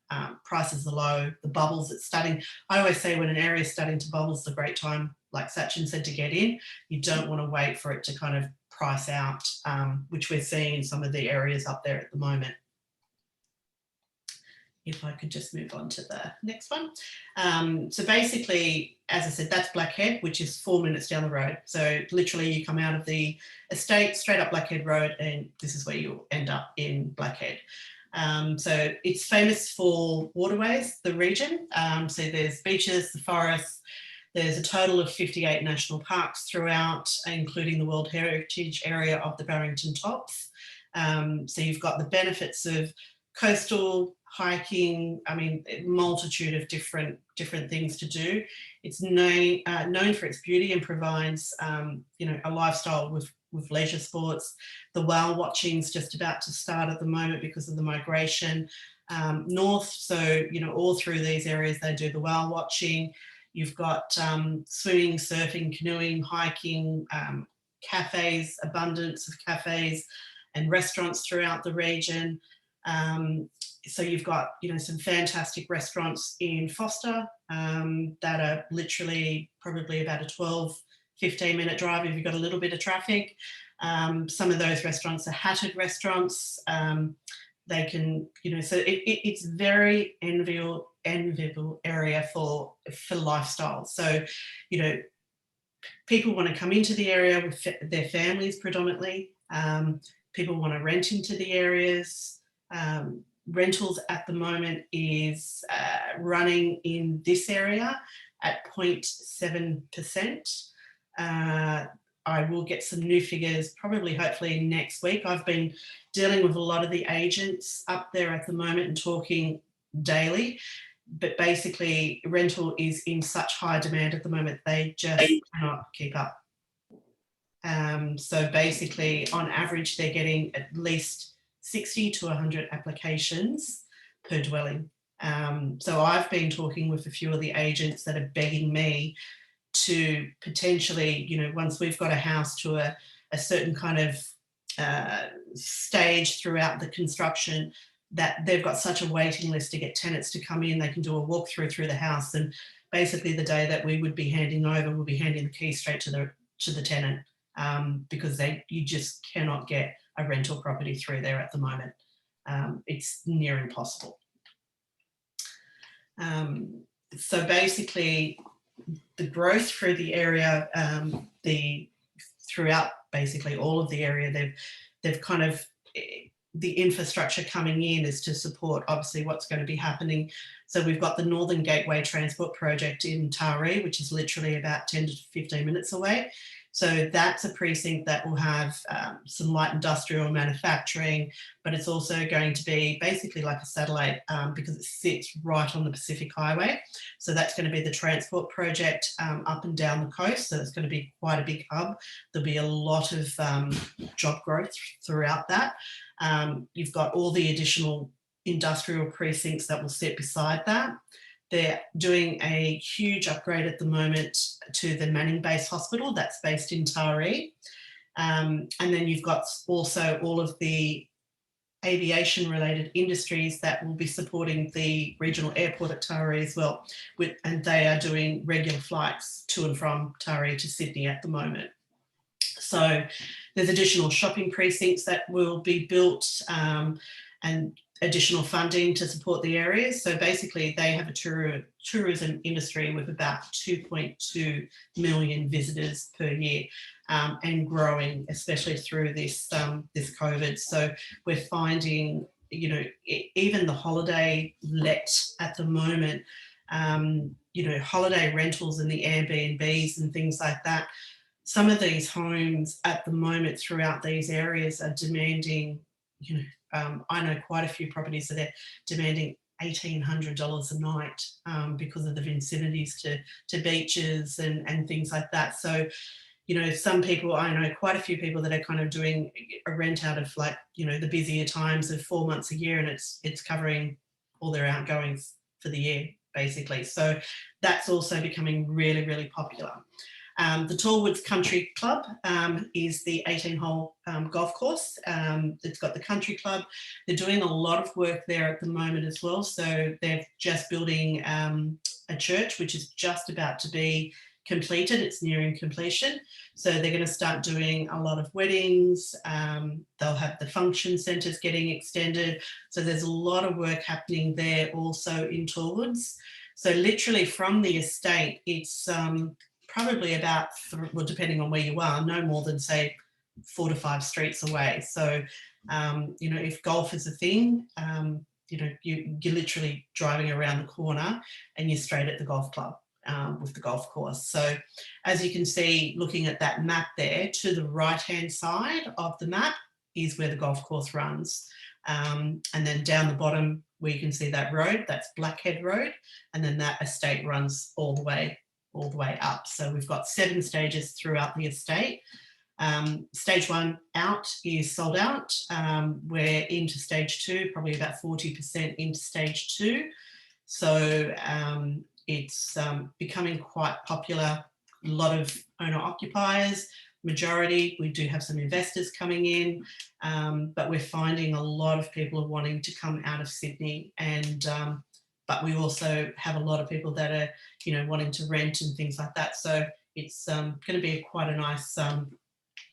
Prices are low, the bubbles, it's starting. I always say when an area is starting to bubble, it's a great time, like Sachin said, to get in. You don't want to wait for it to kind of price out, which we're seeing in some of the areas up there at the moment. If I could just move on to the next one. So basically, as I said, that's Blackhead, which is 4 minutes down the road. So literally you come out of the estate, straight up Blackhead Road, and this is where you'll end up in Blackhead. So it's famous for waterways, the region. So there's beaches, the forests. There's a total of 58 national parks throughout, including the World Heritage Area of the Barrington Tops. So you've got the benefits of coastal hiking, I mean, a multitude of different things to do. It's known for its beauty and provides, a lifestyle with leisure sports. The whale watching is just about to start at the moment because of the migration north. So, all through these areas, they do the whale watching. You've got swimming, surfing, canoeing, hiking, cafes, abundance of cafes and restaurants throughout the region. So you've got, some fantastic restaurants in Forster that are literally probably about a 12-15 minute drive if you've got a little bit of traffic. Some of those restaurants are hatted restaurants. They can, so it's very enviable area for lifestyle. So, people want to come into the area with their families predominantly. People want to rent into the areas. Rentals at the moment is running in this area at 0.7%. I will get some new figures probably hopefully next week. I've been dealing with a lot of the agents up there at the moment and talking daily, but basically rental is in such high demand at the moment, they just cannot keep up. So basically on average, they're getting at least 60 to 100 applications per dwelling. So I've been talking with a few of the agents that are begging me to potentially, once we've got a house to a certain kind of stage throughout the construction, that they've got such a waiting list to get tenants to come in, they can do a walkthrough through the house, and basically the day that we would be handing over, we'll be handing the keys straight to the tenant, because you just cannot get a rental property through there at the moment. It's near impossible. So basically the growth through the area, throughout basically all of the area, they've kind of, the infrastructure coming in is to support obviously what's going to be happening. So we've got the Northern Gateway Transport Project in Taree, which is literally about 10 to 15 minutes away. So that's a precinct that will have some light industrial manufacturing, but it's also going to be basically like a satellite because it sits right on the Pacific Highway. So that's going to be the transport project up and down the coast. So it's going to be quite a big hub. There'll be a lot of job growth throughout that. You've got all the additional industrial precincts that will sit beside that. They're doing a huge upgrade at the moment to the Manning Base Hospital that's based in Taree. And then you've got also all of the aviation related industries that will be supporting the regional airport at Taree as well. And they are doing regular flights to and from Taree to Sydney at the moment. So there's additional shopping precincts that will be built and additional funding to support the areas. So basically they have a tourism industry with about 2.2 million visitors per year and growing, especially through this COVID. So we're finding, even the holiday let at the moment, holiday rentals and the Airbnbs and things like that, some of these homes at the moment throughout these areas are demanding, I know quite a few properties that are demanding $1,800 a night because of the vicinities to beaches and things like that. So, some people, I know quite a few people that are kind of doing a rent out of, like, the busier times of 4 months a year, and it's covering all their outgoings for the year, basically. So that's also becoming really, really popular. The Tallwood Country Club is the 18-hole golf course. It's got the country club. They're doing a lot of work there at the moment as well. So they're just building a church, which is just about to be completed. It's nearing completion. So they're going to start doing a lot of weddings. They'll have the function centres getting extended. So there's a lot of work happening there also in Tallwoods. So literally from the estate, it's probably about, well, depending on where you are, no more than, say, 4 to 5 streets away. So, if golf is a thing, you're literally driving around the corner and you're straight at the golf club with the golf course. So as you can see, looking at that map there, to the right-hand side of the map is where the golf course runs. And then down the bottom where you can see that road, that's Blackhead Road. And then that estate runs all the way up. So we've got 7 stages throughout the estate. Stage 1 out is sold out. We're into stage 2, probably about 40% into stage 2. So it's becoming quite popular. A lot of owner occupiers, majority. We do have some investors coming in, but we're finding a lot of people are wanting to come out of Sydney, and but we also have a lot of people that are, wanting to rent and things like that. So it's going to be quite a nice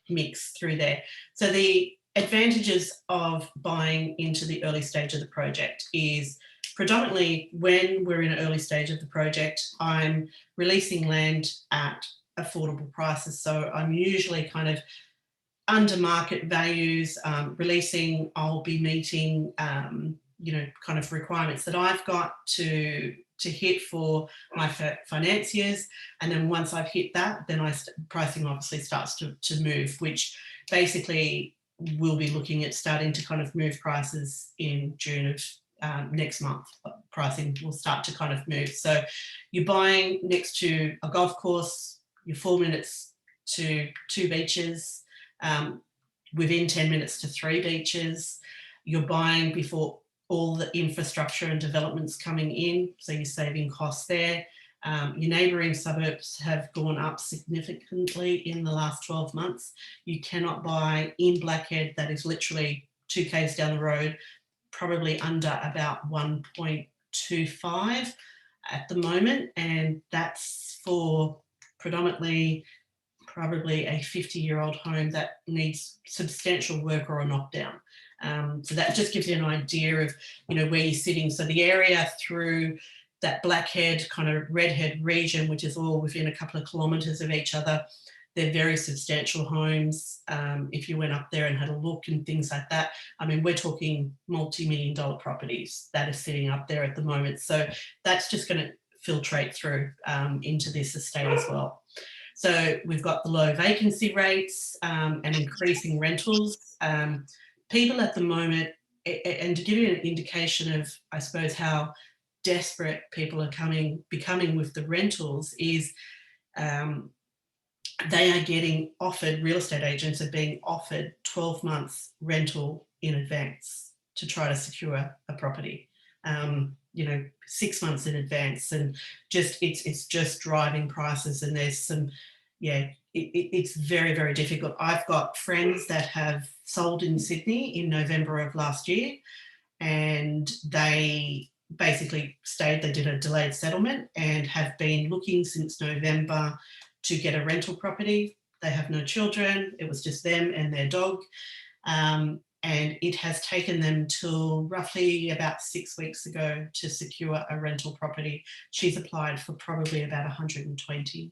mix through there. So the advantages of buying into the early stage of the project is predominantly when we're in an early stage of the project, I'm releasing land at affordable prices. So I'm usually kind of under market values, releasing, I'll be meeting, kind of requirements that I've got to hit for my financiers. And then once I've hit that, then pricing obviously starts to move, which basically we'll be looking at starting to kind of move prices in June of next month. Pricing will start to kind of move. So you're buying next to a golf course, you're 4 minutes to 2 beaches, within 10 minutes to 3 beaches. You're buying before all the infrastructure and developments coming in, so you're saving costs there. Your neighbouring suburbs have gone up significantly in the last 12 months. You cannot buy in Blackhead, that is literally 2 k's down the road, probably under about 1.25 at the moment, and that's for predominantly probably a 50-year-old home that needs substantial work or a knockdown. So that just gives you an idea of, where you're sitting. So the area through that Blackhead, kind of Redhead region, which is all within a couple of kilometres of each other, they're very substantial homes. If you went up there and had a look and things like that, I mean, we're talking multi-million-dollar properties that are sitting up there at the moment. So that's just going to filtrate through into this estate as well. So we've got the low vacancy rates and increasing rentals. People at the moment, and to give you an indication of, I suppose, how desperate people are becoming with the rentals, is they are getting offered, real estate agents are being offered 12 months rental in advance to try to secure a property. 6 months in advance, and it's just driving prices, and there's some, it's very, very difficult. I've got friends that have sold in Sydney in November of last year, and they basically they did a delayed settlement and have been looking since November to get a rental property. They have no children, it was just them and their dog. And it has taken them till roughly about 6 weeks ago to secure a rental property. She's applied for probably about 120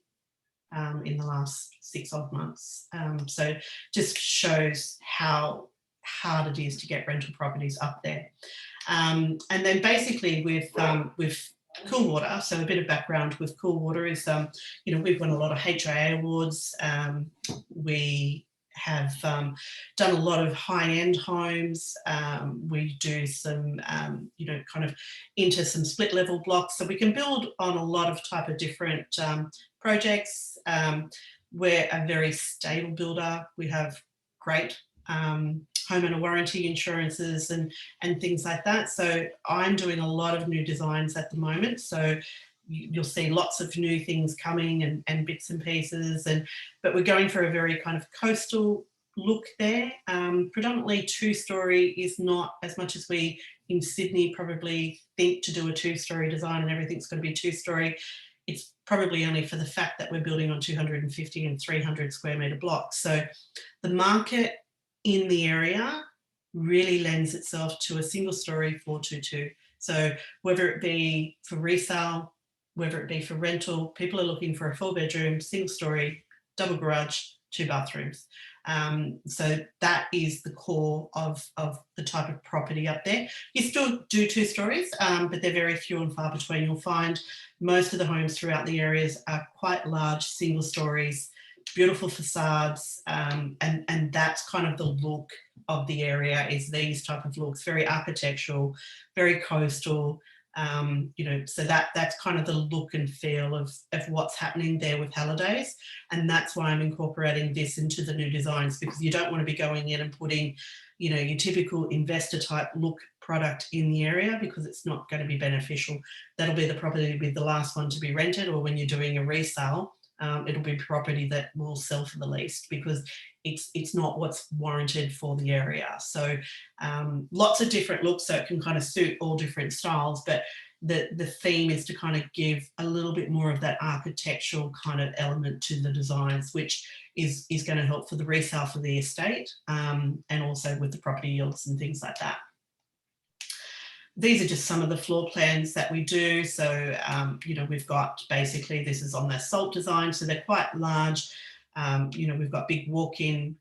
in the last 6 odd months. So just shows how hard it is to get rental properties up there. And then basically with Coolwater. So a bit of background with Coolwater is, you know, we've won a lot of HIA awards. We have done a lot of high-end homes. We do some, you know, kind of into some split level blocks. So we can build on a lot of type of different projects. We're a very stable builder. We have great homeowner warranty insurances and things like that. So I'm doing a lot of new designs at the moment. So you'll see lots of new things coming and bits and pieces. But we're going for a very kind of coastal look there. Predominantly 2-story is not as much as we in Sydney probably think to do a 2-story design and everything's going to be 2-story. It's probably only for the fact that we're building on 250 and 300 square metre blocks. So the market in the area really lends itself to a single-story 422. So whether it be for resale, whether it be for rental, people are looking for a 4-bedroom, single-story, double garage, 2 bathrooms. So that is the core of the type of property up there. You still do 2 stories, but they're very few and far between. You'll find most of the homes throughout the areas are quite large single stories, beautiful facades, and that's kind of the look of the area, is these type of looks, very architectural, very coastal. You know, so that's kind of the look and feel of what's happening there with Hallidays. And that's why I'm incorporating this into the new designs, because you don't want to be going in and putting, you know, your typical investor type look product in the area, because it's not going to be beneficial. That'll be the property to be the last one to be rented, or when you're doing a resale, it'll be property that will sell for the least, because it's not what's warranted for the area. So lots of different looks, so it can kind of suit all different styles, but the theme is to kind of give a little bit more of that architectural kind of element to the designs, which is going to help for the resale for the estate, and also with the property yields and things like that. These are just some of the floor plans that we do. So, you know, we've got basically, this is on their SALT design, so they're quite large. You know, we've got big walk-in,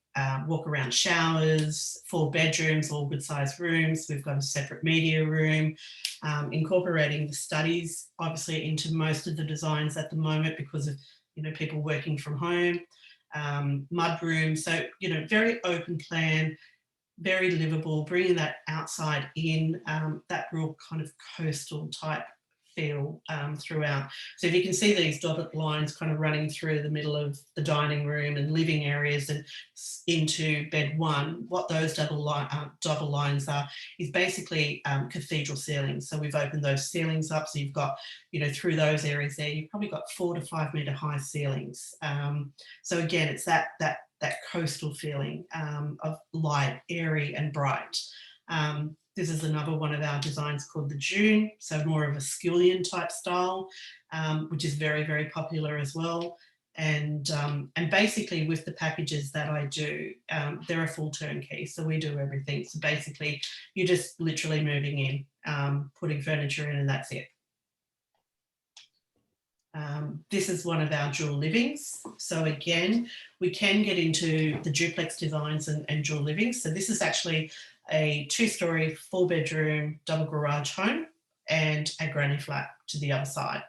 walk-around showers, 4 bedrooms, all good-sized rooms. We've got a separate media room, incorporating the studies, obviously, into most of the designs at the moment because of, you know, people working from home. Mud room, so, you know, very open plan, very livable, bringing that outside in, that real kind of coastal type feel throughout. So if you can see these dotted lines kind of running through the middle of the dining room and living areas and into bed 1, what those double lines are is basically cathedral ceilings. So we've opened those ceilings up, so you've got, you know, through those areas there, you've probably got 4 to 5 metre high ceilings. So again, it's that coastal feeling of light, airy and bright. This is another one of our designs called the June, so more of a scullion type style, which is very, very popular as well. And basically with the packages that I do, they're a full turnkey, so we do everything. So basically you're just literally moving in, putting furniture in, and that's it. This is one of our dual livings. So again, we can get into the duplex designs and dual livings. So this is actually a 2-story, 4-bedroom, double garage home and a granny flat to the other side.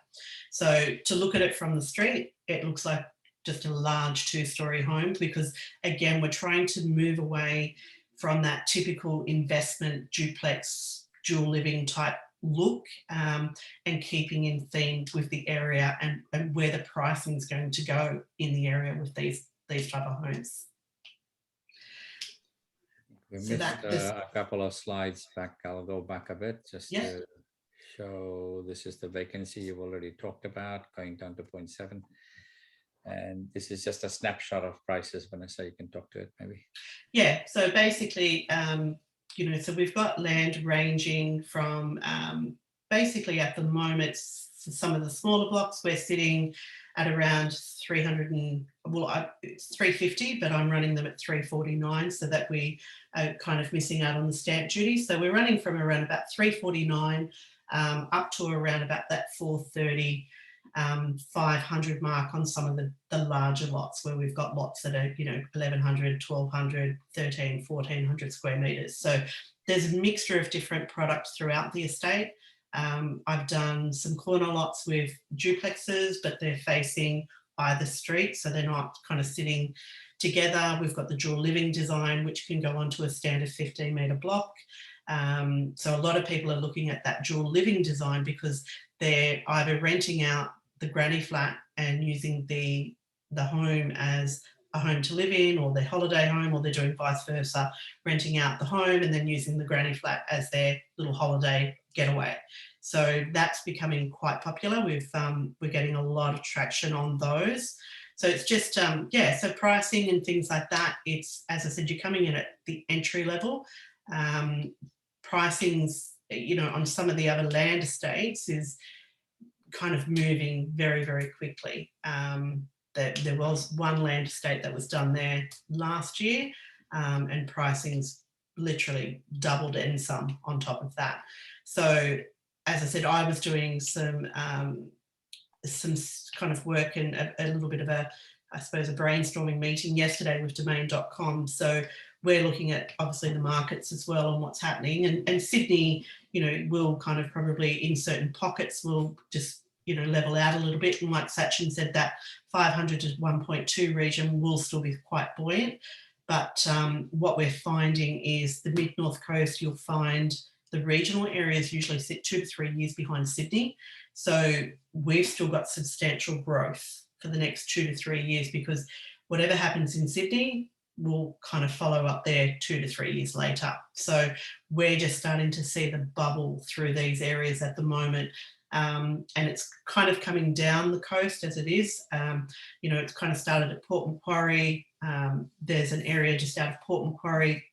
So to look at it from the street, it looks like just a large 2-story home, because again, we're trying to move away from that typical investment duplex dual living type look, and keeping in theme with the area and where the pricing is going to go in the area with these type of homes. We missed a couple of slides back. I'll go back a bit just to show this is the vacancy you've already talked about, going down to 0.7. And this is just a snapshot of prices. Vanessa, you can talk to it maybe. Yeah, so basically, you know, so we've got land ranging from basically at the moment, some of the smaller blocks, we're sitting at around 300 and, well, it's 350, but I'm running them at 349, so that we are kind of missing out on the stamp duty. So we're running from around about 349 up to around about that 430, 500 mark on some of the larger lots, where we've got lots that are, you know, 1100, 1200, 13, 1400 square metres. So there's a mixture of different products throughout the estate. I've done some corner lots with duplexes, but they're facing either street, so they're not kind of sitting together. We've got the dual living design, which can go onto a standard 15-metre block. So a lot of people are looking at that dual living design because they're either renting out the granny flat and using the home as a home to live in, or their holiday home, or they're doing vice versa, renting out the home and then using the granny flat as their little holiday getaway. So that's becoming quite popular. We're getting a lot of traction on those. So it's just, yeah, so pricing and things like that, it's, as I said, you're coming in at the entry level. Pricing's, you know, on some of the other land estates is kind of moving very, very quickly. There was one land estate that was done there last year, and pricing's literally doubled and some on top of that. So as I said, I was doing some kind of work and a little bit of a, I suppose, a brainstorming meeting yesterday with domain.com. So we're looking at obviously the markets as well and what's happening. And Sydney, you know, will kind of probably in certain pockets will just, you know, level out a little bit. And like Sachin said, that 500 to 1.2 region will still be quite buoyant. But what we're finding is the mid-north coast, you'll find the regional areas usually sit 2 to 3 years behind Sydney. So we've still got substantial growth for the next 2 to 3 years, because whatever happens in Sydney will kind of follow up there 2 to 3 years later. So we're just starting to see the bubble through these areas at the moment. And it's kind of coming down the coast as it is. You know, it's kind of started at Port Macquarie. There's an area just out of Port Macquarie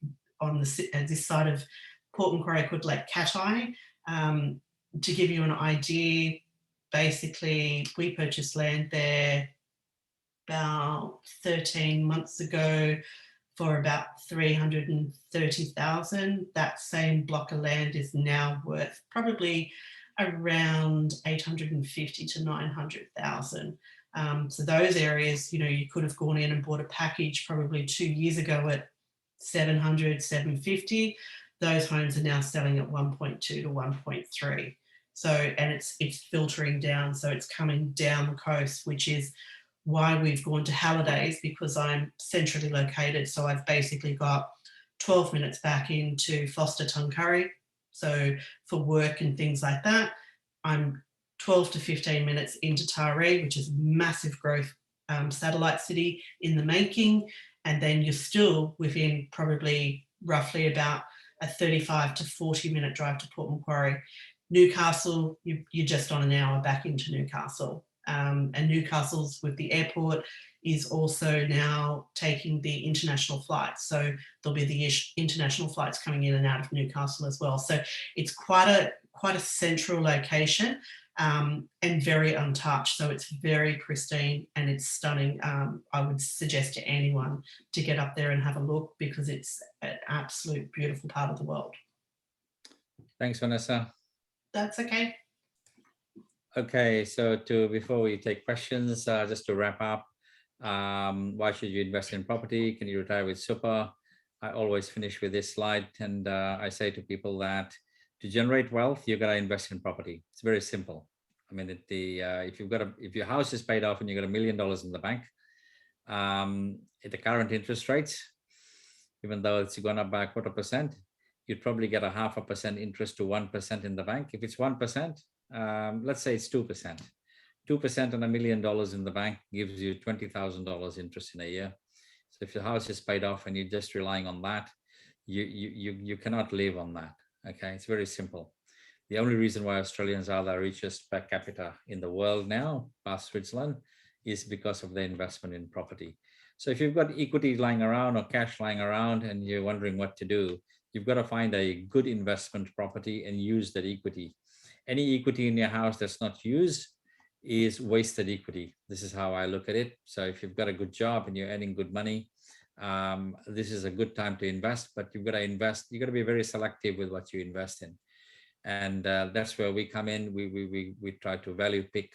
on this side of Port Macquarie called Lake Cat-Eye. To give you an idea, basically we purchased land there about 13 months ago for about 330,000. That same block of land is now worth probably around 850 to 900,000. So those areas, you know, you could have gone in and bought a package probably 2 years ago at 700, 750. Those homes are now selling at 1.2 to 1.3. So, and it's filtering down, so it's coming down the coast, which is why we've gone to Hallidays, because I'm centrally located. So I've basically got 12 minutes back into Forster Tuncurry. So for work and things like that, I'm 12 to 15 minutes into Taree, which is massive growth satellite city in the making. And then you're still within probably roughly about a 35 to 40 minute drive to Port Macquarie. Newcastle, you're just on an hour back into Newcastle. And Newcastle's with the airport is also now taking the international flights. So there'll be the international flights coming in and out of Newcastle as well. So it's quite a central location and very untouched. So it's very pristine and it's stunning. I would suggest to anyone to get up there and have a look, because it's an absolute beautiful part of the world. Thanks, Vanessa. That's okay. Okay, so before we take questions, just to wrap up, why should you invest in property? Can you retire with super? I always finish with this slide, and I say to people that to generate wealth, you got to invest in property. It's very simple. I mean, if your house is paid off and you got $1 million in the bank, at the current interest rates, even though it's gone up by 0.25%, you'd probably get a 0.5% interest to 1% in the bank. If it's 1%, let's say it's 2%. 2% on $1 million in the bank gives you $20,000 interest in a year. So if your house is paid off and you're just relying on that, you cannot live on that. Okay, it's very simple. The only reason why Australians are the richest per capita in the world now, past Switzerland, is because of the investment in property. So if you've got equity lying around or cash lying around and you're wondering what to do, you've got to find a good investment property and use that equity. Any equity in your house that's not used is wasted equity. This is how I look at it. So if you've got a good job and you're earning good money, this is a good time to invest, but you've got to invest. You've got to be very selective with what you invest in. And that's where we come in. We try to value pick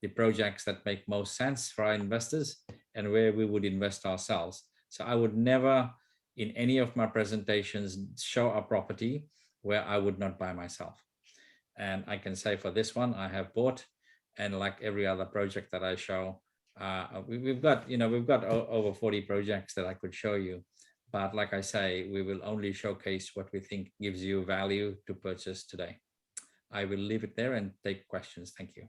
the projects that make most sense for our investors and where we would invest ourselves. So I would never, in any of my presentations, show a property where I would not buy myself. And I can say for this one, I have bought, and like every other project that I show, we've got, we've got over 40 projects that I could show you. But like I say, we will only showcase what we think gives you value to purchase today. I will leave it there and take questions. Thank you.